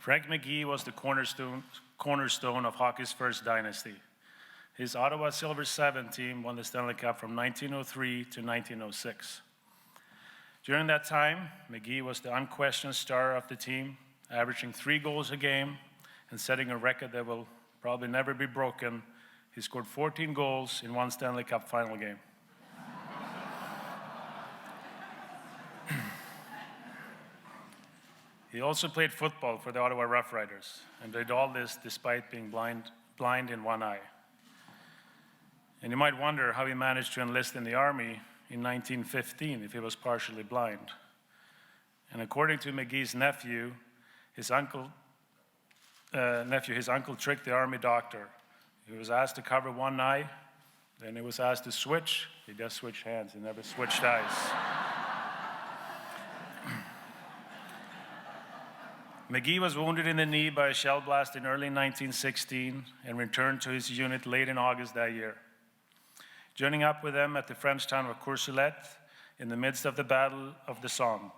Frank McGee was the cornerstone of hockey's first dynasty. His Ottawa Silver 7 team won the Stanley Cup from 1903 to 1906. During that time, McGee was the unquestioned star of the team, averaging 3 goals a game and setting a record that will probably never be broken. He scored 14 goals in one Stanley Cup final game. He also played football for the Ottawa Rough Riders and did all this despite being blind in one eye. And you might wonder how he managed to enlist in the Army in 1915 if he was partially blind. And according to McGee's nephew, his uncle tricked the Army doctor. He was asked to cover one eye, then he was asked to switch. He just switched hands, he never switched eyes. McGee was wounded in the knee by a shell blast in early 1916 and returned to his unit late in August that year. Joining up with them at the French town of Courcelette in the midst of the Battle of the Somme,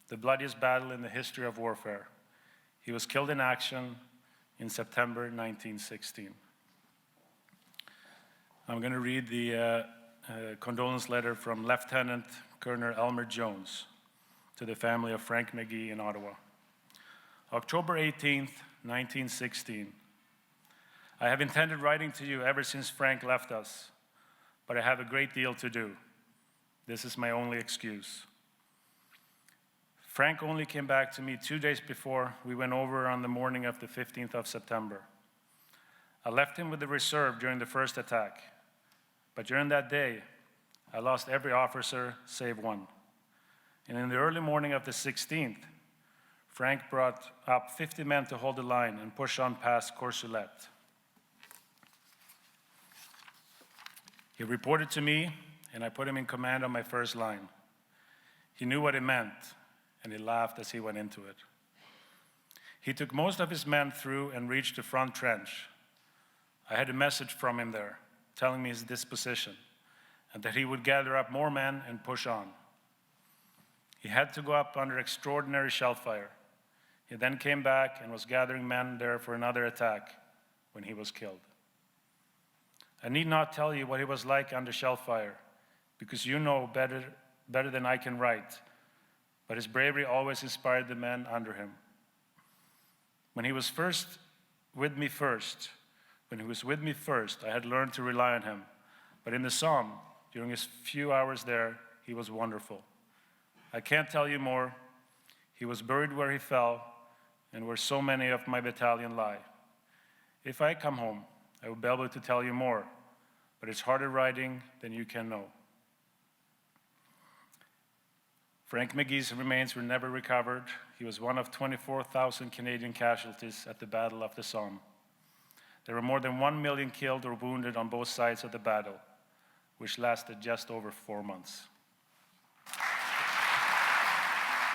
the bloodiest battle in the history of warfare. He was killed in action in September 1916. I'm going to read the condolence letter from Lieutenant Colonel Elmer Jones to the family of Frank McGee in Ottawa. October 18th, 1916. I have intended writing to you ever since Frank left us, but I have a great deal to do. This is my only excuse. Frank only came back to me 2 days before we went over on the morning of the 15th of September. I left him with the reserve during the first attack, but during that day, I lost every officer save one. And in the early morning of the 16th, Frank brought up 50 men to hold the line and push on past Courcelette. He reported to me, and I put him in command on my first line. He knew what it meant, and he laughed as he went into it. He took most of his men through and reached the front trench. I had a message from him there, telling me his disposition, and that he would gather up more men and push on. He had to go up under extraordinary shell fire. He then came back and was gathering men there for another attack when he was killed. I need not tell you what he was like under shell fire, because you know better than I can write, but his bravery always inspired the men under him. When he was with me first, I had learned to rely on him, but in the Somme, during his few hours there, he was wonderful. I can't tell you more. He was buried where he fell, and where so many of my battalion lie. If I come home, I will be able to tell you more, but it's harder writing than you can know. Frank McGee's remains were never recovered. He was one of 24,000 Canadian casualties at the Battle of the Somme. There were more than 1 million killed or wounded on both sides of the battle, which lasted just over 4 months.